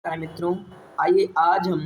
नमस्कार मित्रों, आइए आज हम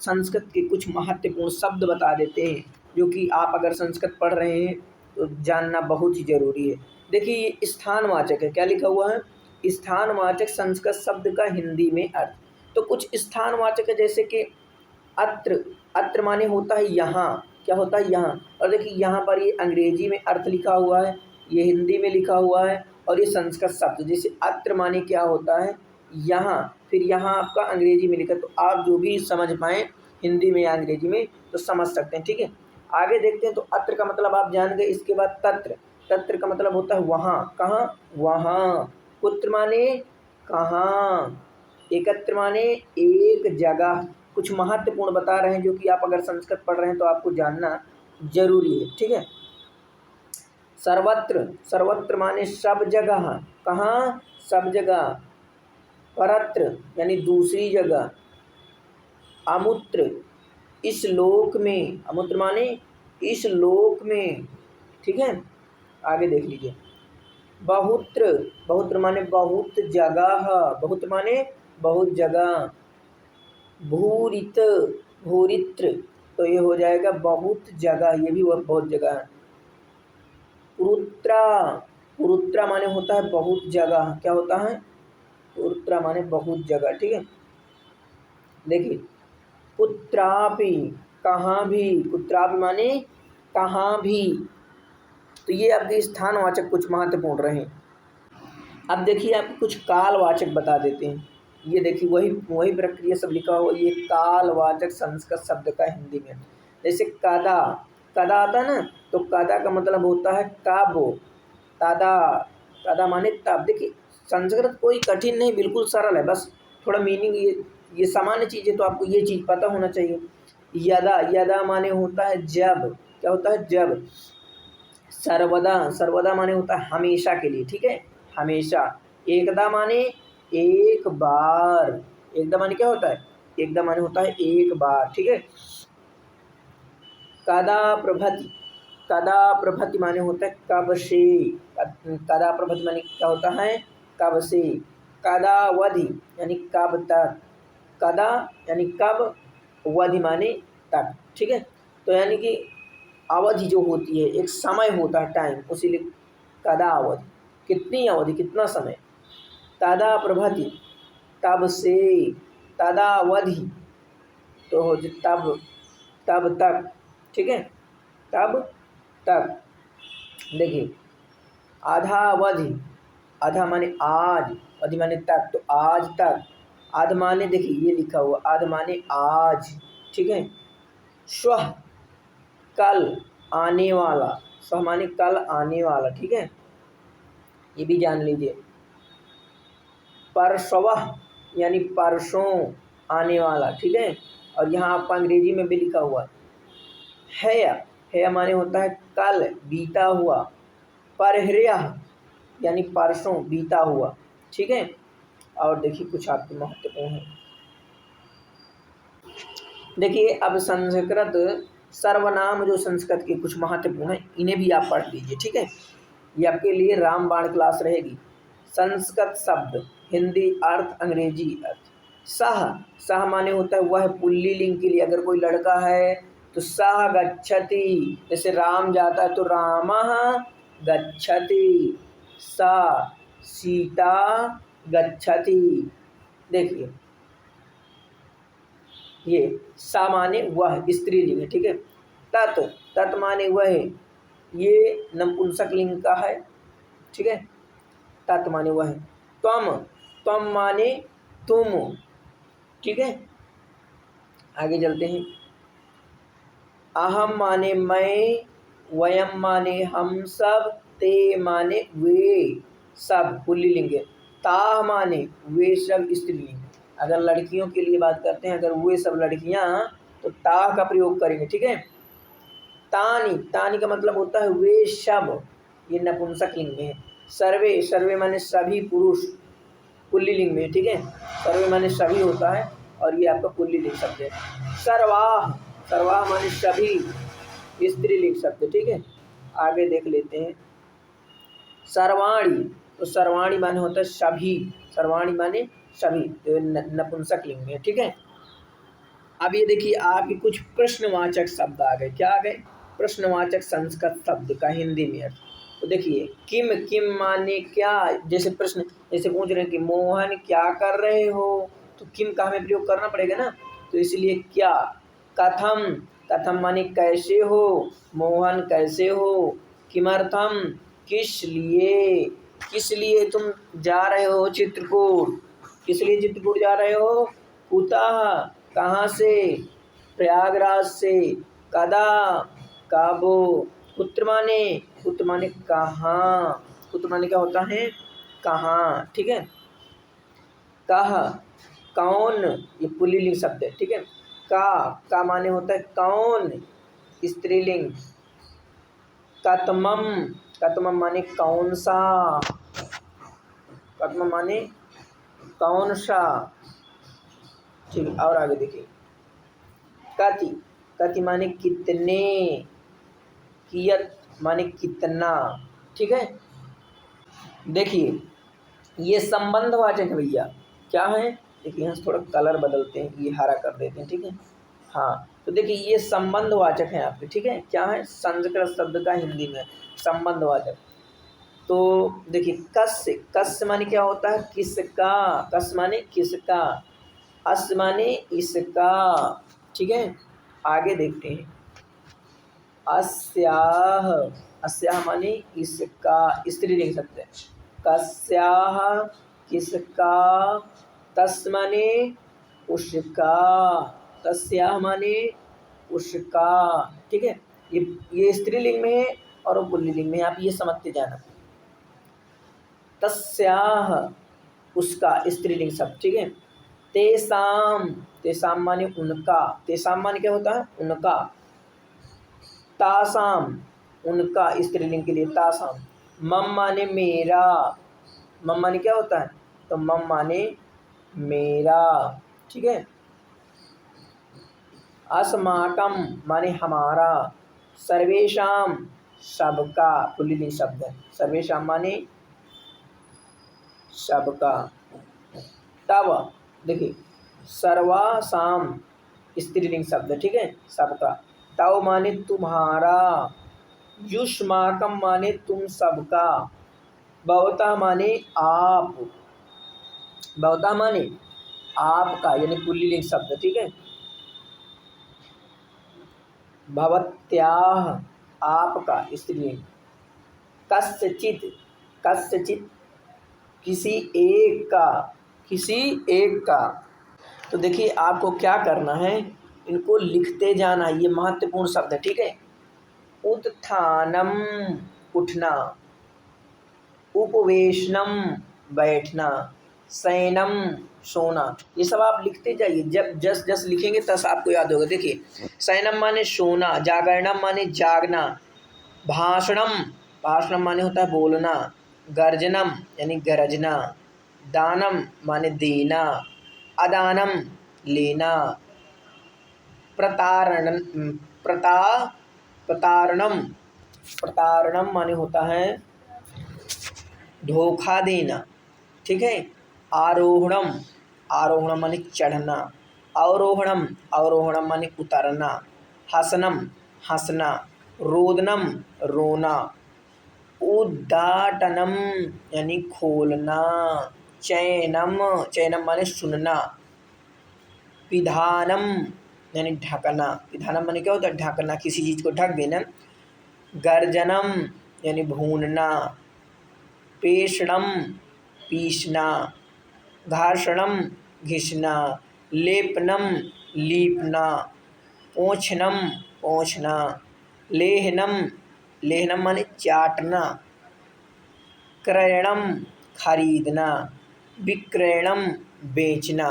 संस्कृत के कुछ महत्वपूर्ण शब्द बता देते हैं, जो कि आप अगर संस्कृत पढ़ रहे हैं तो जानना बहुत ही ज़रूरी है। देखिए ये स्थानवाचक है, क्या लिखा हुआ है? स्थानवाचक संस्कृत शब्द का हिंदी में अर्थ। तो कुछ स्थानवाचक है जैसे कि अत्र। अत्र माने होता है यहाँ, क्या होता है यहाँ। और देखिए यहाँ पर ये अंग्रेजी में अर्थ लिखा हुआ है, ये हिंदी में लिखा हुआ है और ये संस्कृत शब्द जैसे अत्र माने क्या होता है यहाँ, फिर यहाँ आपका अंग्रेजी में लिखा। तो आप जो भी समझ पाएँ हिंदी में या अंग्रेजी में तो समझ सकते हैं, ठीक है। आगे देखते हैं तो अत्र का मतलब आप जान गए। इसके बाद तत्र। तत्र का मतलब होता है वहाँ, कहाँ, वहाँ। कुत्र माने कहाँ, एकत्र माने एक जगह। कुछ महत्वपूर्ण बता रहे हैं जो कि आप अगर संस्कृत पढ़ रहे हैं तो आपको जानना जरूरी है, ठीक है। सर्वत्र। सर्वत्र माने सब जगह, कहाँ, सब जगह। परत्र यानी दूसरी जगह। अमुत्र, इस लोक में। अमुत्र माने इस लोक में, ठीक है। आगे देख लीजिए। बहुत्र। बहुत्र माने बहुत जगह, बहुत माने बहुत जगह। भूरित। भूरित्र, तो ये हो जाएगा बहुत जगह, ये भी बहुत जगह है। पुरुत्रा। पुरुत्रा माने होता है बहुत जगह, क्या होता है? पुरुत्रा माने बहुत जगह, ठीक है। देखिए कुत्रापि, कहाँ भी। कुत्रापि माने कहाँ भी। तो ये आपके स्थानवाचक कुछ महत्वपूर्ण रहे। अब देखिए आपको कुछ कालवाचक बता देते हैं। ये देखिए वही प्रक्रिया सब लिखा हुआ, ये कालवाचक संस्कृत शब्द का हिंदी में। जैसे कदा। कदा आता है ना, तो कदा का मतलब होता है कब। तदा। तदा माने तब। देखिए संस्कृत कोई कठिन नहीं, बिल्कुल सरल है, बस थोड़ा मीनिंग ये सामान्य चीज़ है तो आपको ये चीज़ पता होना चाहिए। यदा। यदा माने होता है जब, क्या होता है? जब। सर्वदा। सर्वदा माने होता है हमेशा के लिए, ठीक है, हमेशा। एकदा माने एक बार। एकदा माने क्या होता है? एकदा माने होता है एक बार, ठीक है। कदा प्रभति। कदा प्रभति माने होता है कब से। कदा प्रभति माने क्या होता है? कब से। कदा वधि यानी कब तक। कदा यानी कब, वधि माने तक, ठीक है। तो यानी कि अवधि जो होती है, एक समय होता है, टाइम, उसीलिए कदा अवधि, कितनी अवधि, कितना समय। तदा प्रभति, तब से। तदा अवधि, तो हो तब, तब तक, ठीक है, तब तक। देखिए आधा अवधि। आधा माने आज, अवधि माने तक, तो आज तक। आध माने देखिए ये लिखा हुआ, आध माने आज, ठीक है। श्वः, कल, आने वाला। स्व माने कल, आने वाला, ठीक है, ये भी जान लीजिए। परश्वः यानी परसों, आने वाला, ठीक है। और यहाँ आपको अंग्रेजी में भी लिखा हुआ है। है माने होता है कल, बीता हुआ। परह्यः यानी परसों, बीता हुआ, ठीक है। और देखिए कुछ आपके महत्वपूर्ण है। देखिए अब संस्कृत सर्वनाम जो संस्कृत के कुछ महत्वपूर्ण है, इन्हें भी आप पढ़ लीजिए, ठीक है। ये आपके लिए रामबाण क्लास रहेगी। संस्कृत शब्द, हिंदी अर्थ, अंग्रेजी अर्थ। सह। सह माने होता है वह, पुल्लिंग के लिए अगर कोई लड़का है तो सह गच्छति। जैसे राम जाता है तो रामः गच्छति। सा। सीता गच्छति। देखिए ये सा माने वह, स्त्रीलिंग है, ठीक है। तत्। तत् माने वह, ये नपुंसक लिंग का है, ठीक है। तत् माने वह। त्वम। त्वम माने तुम, ठीक है। आगे चलते हैं। अहम माने मैं, वयम माने हम सब, ते माने वे सब, पुल्लिंग है। ताः माने वे सब, स्त्रीलिंग। अगर लड़कियों के लिए बात करते हैं, अगर वे सब लड़कियां, तो ताः का प्रयोग करेंगे, ठीक है। तानि। तानि का मतलब होता है वे सब, ये नपुंसक लिंग में है। सर्वे। सर्वे माने सभी पुरुष, पुल्लिंग में, ठीक है। सर्वे माने सभी होता है और ये आपका पुल्लिंग शब्द है। सर्वाः। सर्वाः माने सभी, स्त्रीलिंग शब्द, ठीक है। आगे देख लेते हैं। सर्वाणी। तो सर्वाणी माने होता है सभी, सर्वाणी माने सभी नपुंसक लिंग में, ठीक है। अब ये देखिए आपके कुछ प्रश्नवाचक शब्द आ गए। क्या आ गए? प्रश्नवाचक संस्कृत शब्द का हिंदी में अर्थ। तो देखिए किम, किम माने क्या, जैसे प्रश्न, जैसे पूछ रहे हैं कि मोहन क्या कर रहे हो, तो किम का हमें प्रयोग करना पड़ेगा ना, तो इसलिए क्या। कथम, कथम माने कैसे हो, मोहन कैसे हो। किमर्थम, किस लिए, किस लिए तुम जा रहे हो चित्रकूट, किस लिए चित्रकूट जा रहे हो। कुतः, कहाँ से, प्रयागराज से। कदा, कब। कुत्र माने, कुत्र माने कहाँ, कुत्र माने क्या होता है, कहाँ, ठीक है। कह, कौन, ये पुल्लिंग शब्द है, ठीक है। का माने होता है कौन, स्त्रीलिंग। कतमम, कतमम माने कौन सा, कतमम माने कौन सा, ठीक है। और आगे देखिए कति, कति माने कितने, कियत माने कितना, ठीक है। देखिए ये संबंधवाचक है भैया, क्या है, देखिए यहाँ से थोड़ा कलर बदलते हैं, ये हरा कर देते हैं, ठीक है। हाँ तो देखिए ये संबंधवाचक है आपके, ठीक है। क्या है, संस्कृत शब्द का हिंदी में संबंधवाचक। तो देखिए कस्य, कस्य माने क्या होता है, किसका, कस माने किसका, अस माने इसका, ठीक है। आगे देखते हैं अस्याह, अस्याह माने इसका, स्त्रीलिंग शब्द है। कस्याह, किसका। तस् माने उसका, तस्याह माने उसका, ठीक है। ये स्त्रीलिंग में है और वो पुल्लिंग में है, आप ये समझते जाना। तस्याह, उसका, स्त्रीलिंग शब्द, ठीक है। तेसाम, तेसाम माने उनका, तेसाम माने क्या होता है, उनका। तासाम, उनका, स्त्रीलिंग के लिए तासाम। मम माने मेरा, मम माने क्या होता है, तो मम माने मेरा, ठीक है। अस्माकम माने हमारा। सर्वेशाम, सबका, पुल्लिंग शब्द है। सर्वेशाम माने सबका। तब, देखिए सर्वासाम, स्त्रीलिंग शब्द, ठीक है, सबका। तव माने तुम्हारा। युष्माकम माने तुम सबका। भवतः माने आप, भवतः माने आपका, यानी पुल्लिंग शब्द, ठीक है। भवत्याः, आपका, स्त्रीलिंग। कस्यचित्, कस्यचित् किसी एक का, किसी एक का। तो देखिए आपको क्या करना है, इनको लिखते जाना, ये महत्वपूर्ण शब्द है, ठीक है। उत्थानम, उठना। उपवेशनम, बैठना। शयनम, सोना। ये सब आप लिखते जाइए, जब जस जस लिखेंगे तस आपको याद होगा। देखिए शयनम माने सोना, जागरणम माने जागना। भाषणम, भाषणम माने होता है बोलना। गर्जनम यानी गरजना। दानम माने देना। अदानम लेना। प्रतारण, प्रतारणम, प्रतारणम माने होता है धोखा देना, ठीक है। आरोहणम, आरोहणम माने चढ़ना। अवरोहणम, अवरोहणम माने उतरना। हसनम, हंसना। रोदनम, रोना। उद्घाटनम यानी खोलना। चयनम, चयनम माने सुनना। पिधानम यानी ढकना, पिधानम माने क्या होता है, ढकना, किसी चीज़ को ढक देना। गर्जनम यानी भूनना। पेषणम, पीसना। घाषणम, घिसना। लेपनम, लीपना। पोंछनम, पोंछना। लेहनम, लेहनम माने चाटना। क्रयणम, खरीदना। विक्रयणम, बेचना।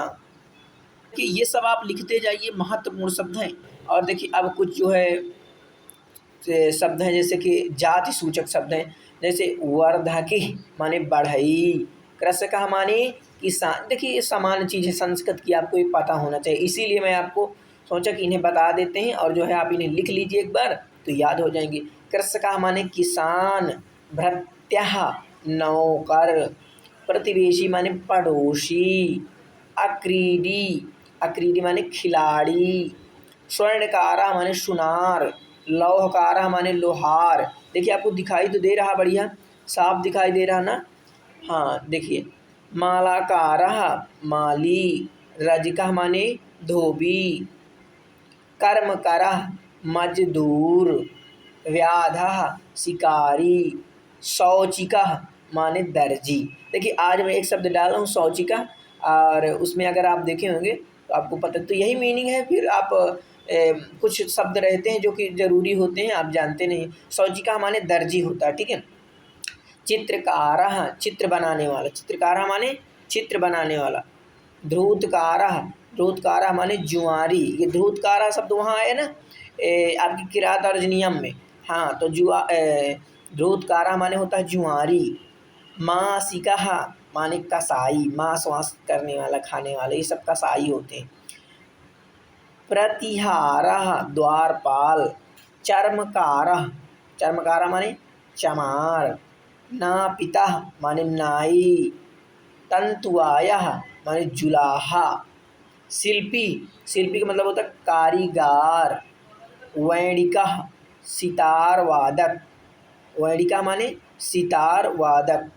कि ये सब आप लिखते जाइए, महत्वपूर्ण शब्द हैं। और देखिए अब कुछ जो है शब्द हैं, जैसे कि जाति सूचक शब्द हैं, जैसे वर्धकी माने बढ़ई। कृषक माने किसान। देखिए ये सामान्य चीज़ है संस्कृत की, आपको ये पता होना चाहिए, इसीलिए मैं आपको सोचा कि इन्हें बता देते हैं, और जो है आप इन्हें लिख लीजिए एक बार तो याद हो जाएंगे। कृषक माने किसान। भृत्यः नौकर। प्रतिवेशी माने पड़ोसी। अक्रीडी, अक्रीडी माने खिलाड़ी। स्वर्णकारा माने सुनार। लौहकारा माने लोहार। देखिए आपको दिखाई तो दे रहा, बढ़िया साफ दिखाई दे रहा ना। हाँ देखिए, मालाकारः माली। रजकः माने धोबी। कर्मकरः मजदूर। व्याधः शिकारी। शौचिकः माने दर्जी। देखिए आज मैं एक शब्द डाल रहा हूँ शौचिका, और उसमें अगर आप देखे होंगे तो आपको पता, तो यही मीनिंग है। फिर आप कुछ शब्द रहते हैं जो कि ज़रूरी होते हैं, आप जानते नहीं। शौचिका माने दर्जी होता है, ठीक है। चित्रकारः चित्र बनाने वाला। चित्रकारः माने चित्र बनाने वाला। ध्रुतकारः, ध्रुतकारः माने जुआरी। ये ध्रुतकारः शब्द वहाँ है ना आपकी किरात और नियम में। हाँ तो ध्रुतकारः माने होता है जुआरी। मासिकः माने कसाई। मांस वास करने वाला, खाने वाला, ये सब कसाई होते हैं। प्रतिहारः द्वारपाल। चर्मकारः, चर्मकारः माने चमार। नापितः माने नाई। तंतुआयः माने जुलाहा। शिल्पी, शिल्पी का मतलब होता है कारीगर। वैणिकः सितार वादक। वैणिका माने सितार वादक।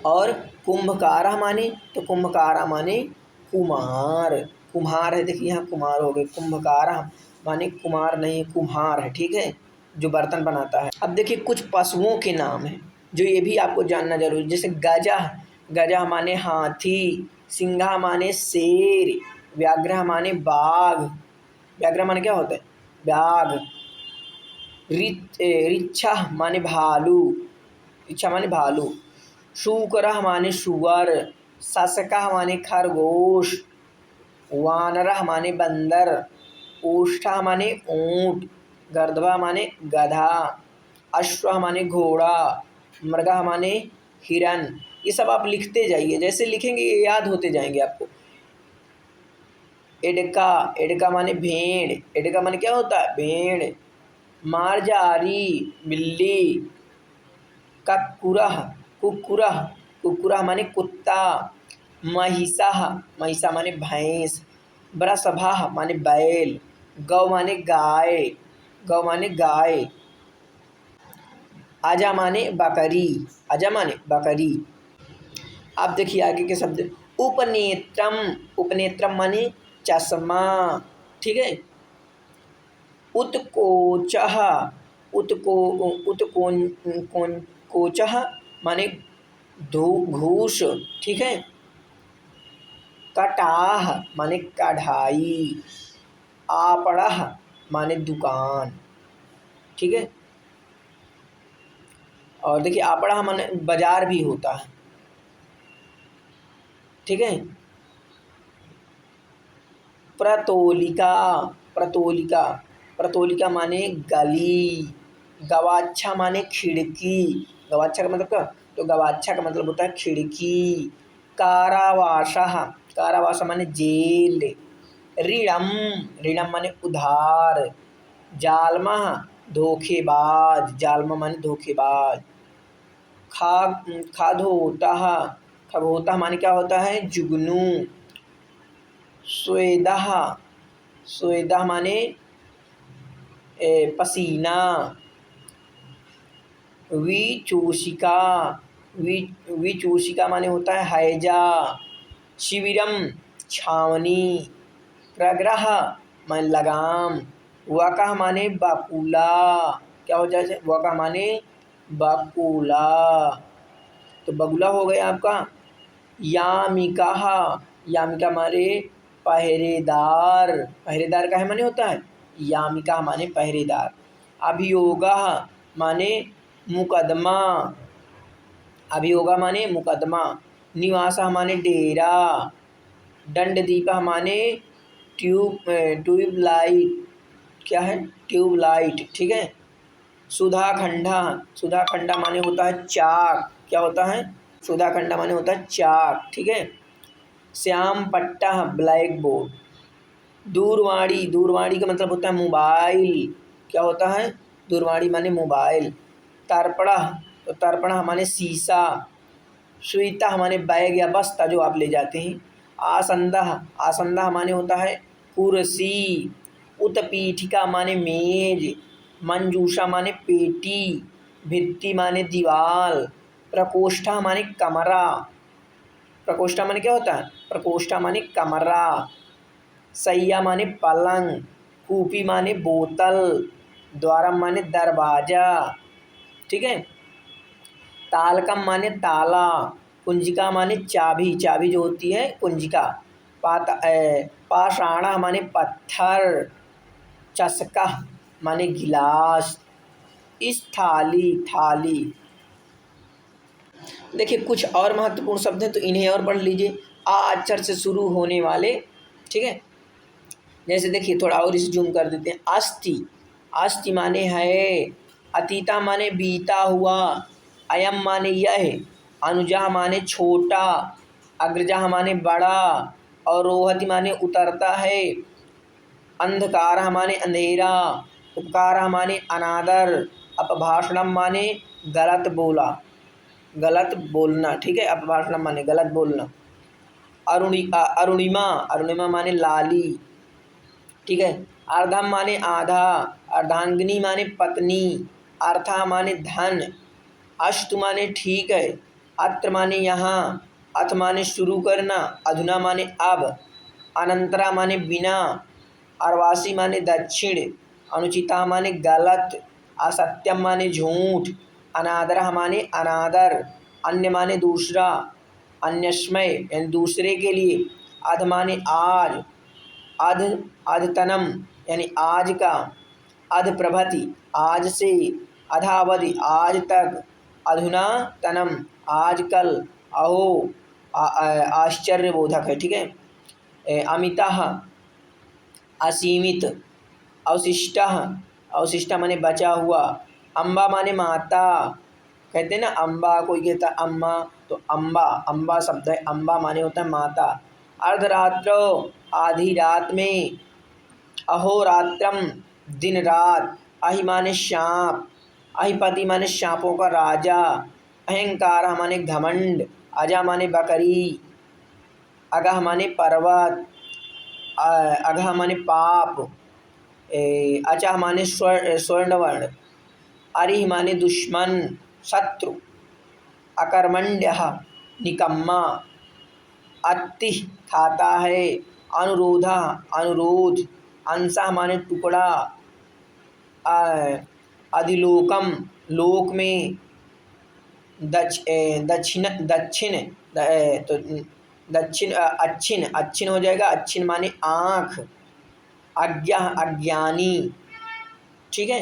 और कुंभकारः माने, तो कुंभकारः माने कुम्हार। कुम्हार है, देखिए यहाँ कुम्हार हो गए। कुंभकारः माने कुम्हार नहीं, कुम्हार है, ठीक है, जो बर्तन बनाता है। अब देखिए कुछ पशुओं के नाम हैं जो ये भी आपको जानना जरूरी है। जैसे गजः, गजः माने हाथी। सिंघः माने शेर। व्याघ्रः माने बाघ। व्याघ्र माने क्या होता है, बाघ। ऋक्षः माने भालू। ऋक्षा माने भालू। शूकरः माने सुअर। शशकः माने खरगोश। वानरः माने बंदर। ओष्ठः माने ऊँट। गर्दभः माने गधा। अश्वः माने घोड़ा। मृगः माने हिरन। ये सब आप लिखते जाइए, जैसे लिखेंगे ये याद होते जाएंगे आपको। एडका, एडका माने भेड़। एडका माने क्या होता है, भेड़। मार्जारी बिल्ली। कक्कुरः, कुक्कुरः, कुक्कुरः माने कुत्ता। महिषः, महिषा माने भैंस। वृषभः माने बैल। गौ माने गाय, गौ माने गाय। अजा माने बकरी, अजा माने बकरी। आप देखिए आगे के शब्द। उपनेत्रम, उपनेत्रम माने चश्मा, ठीक है। उत्कोचः, कोचः माने घूस, ठीक है। कटाह माने कढ़ाई। आपड़ः माने दुकान, ठीक है। और देखिए आपड़ा माने बाजार भी होता है, ठीक है। प्रतोलिका, प्रतोलिका, प्रतोलिका माने गली। गवाक्षा माने खिड़की। गवाक्षा का मतलब क्या, तो गवाक्षा का मतलब होता है खिड़की। कारावासः, कारावास माने जेल। ऋणम, ऋणम माने उधार। जालमः धोखेबाज, जालमा माने धोखेबाज। खाधोतः, खगोतः माने क्या होता है, जुगनू। स्वेदः, स्वेदः माने पसीना। विचूषिका, विचूषिका माने होता है हैजा। शिविरम छावनी। प्रग्रह माने लगाम। वकः माने बकुला, क्या हो जाए, वकः माने बकुला, तो बगुला हो गया आपका। यामिका, यामिका माने पहरेदार, पहरेदार का है माने होता है यामिका माने पहरेदार। अभियोगः माने मुकदमा, अभियोगा माने मुकदमा। निवासः माने डेरा। दंडदीपः माने ट्यूबलाइट, क्या है, ट्यूबलाइट, ठीक है। सुधाखंडा, सुधाखंडा माने होता है चाक, क्या होता है, सुधाखंडा माने होता है चाक, ठीक है। श्याम पट्टा ब्लैक बोर्ड। दूरवाणी, दूरवाणी का मतलब होता है मोबाइल, क्या होता है, दूरवाणी माने मोबाइल। तर्पणा, तो तर्पणा माने शीशा। स्वीता माने बैग या बस्ता जो आप ले जाते हैं। आसंदः, आसंदः माने होता है कुर्सी। उत्पीठिका माने मेज। मंजूषा माने पेटी। भित्ति माने दीवाल। प्रकोष्ठा माने कमरा। प्रकोष्ठा माने क्या होता है? प्रकोष्ठा माने कमरा। सैया माने पलंग। कूपी माने बोतल। द्वारम माने दरवाजा। ठीक है। तालकम माने ताला। कुंजिका माने चाबी, चाबी जो होती है कुंजिका। पाषाण माने पत्थर। चस्का माने गिलास। इस थाली, थाली। देखिए कुछ और महत्वपूर्ण शब्द हैं तो इन्हें और पढ़ लीजिए। आ अक्षर से शुरू होने वाले, ठीक है। जैसे देखिए थोड़ा और इसे जूम कर देते हैं। अस्ति, अस्ति माने है। अतीता माने बीता हुआ। अयम माने यह। अनुजा माने छोटा। अग्रजा माने बड़ा। और रोहति माने उतरता है। अंधकार माने अंधेरा। उपकार माने अनादर। अपभाषणम माने गलत बोला, गलत बोलना, ठीक है। अपभाषणम माने गलत बोलना। अरुणिमा, अरुणिमा माने लाली, ठीक है। अर्धम माने आधा। अर्धांगिनी माने पत्नी। अर्था माने धन। अस्तु माने ठीक है। अत्र माने यहाँ। अथ माने शुरू करना। अधुना माने अब। अनंतरा माने बिना। अर्वासी माने दक्षिण। अनुचिता माने गलत। असत्यम माने झूठ। अनादर माने अनादर। अन्य माने दूसरा। अन्यस्मय यानी दूसरे के लिए। अध माने आज। अध, अधतनम यानी आज का। अध प्रभति आज से। अधावधि आज तक। अधुना तनम आजकल। अहो आश्चर्यबोधक है, ठीक है। अमितः असीमित। अवशिष्टः, अवशिष्ट माने बचा हुआ। अम्बा माने माता, कहते हैं ना अम्बा, कोई कहता है अम्मा, तो अम्बा, अम्बा शब्द है। अम्बा माने होता है माता। अर्धरात्रो आधी रात में। अहोरात्रम दिन रात। अहि माने सांप। अहिपति माने सांपों का राजा। अहंकार माने घमंड। अजा माने बकरी। अगह माने पर्वत। अघह माने पाप। अचह माने स्वर्णवर्ण। अरिह माने दुश्मन, शत्रु। अकर्मण्यः निकम्मा। अति खाता है। अनुरोधा अनुरोध। अंशः माने टुकड़ा। अधिलोकम लोक में। दक्षिण दक्षिण तो दक्षिण अच्छिन, अच्छिन हो जाएगा। अच्छिन माने आँख। अज्ञा अज्ञानी, ठीक है।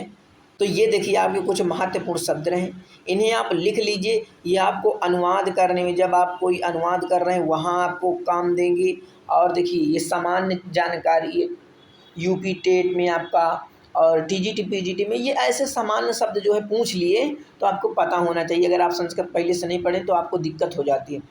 तो ये देखिए आपके कुछ महत्वपूर्ण शब्द रहे, इन्हें आप लिख लीजिए। ये आपको अनुवाद करने में, जब आप कोई अनुवाद कर रहे हैं वहाँ आपको काम देंगे। और देखिए ये सामान्य जानकारी है यूपी टेट में आपका, और टीजीटी पीजीटी में ये ऐसे सामान्य शब्द जो है पूछ लिए तो आपको पता होना चाहिए। अगर आप संस्कृत पहले से नहीं पढ़ें तो आपको दिक्कत हो जाती है।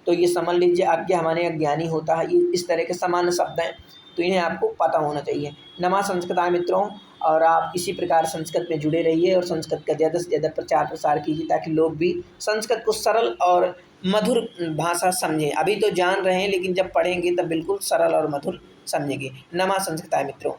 तो ये समझ लीजिए आज्ञा हमारे अज्ञानी होता है, ये इस तरह के सामान्य शब्द हैं तो इन्हें आपको पता होना चाहिए। नमः संस्कृताय मित्रों, और आप इसी प्रकार संस्कृत में जुड़े रहिए और संस्कृत का ज़्यादा से ज़्यादा प्रचार प्रसार कीजिए ताकि लोग भी संस्कृत को सरल और मधुर भाषा समझें। अभी तो जान रहे हैं लेकिन जब पढ़ेंगे तब बिल्कुल सरल और मधुर समझेंगे। नमः संस्कृताय मित्रों।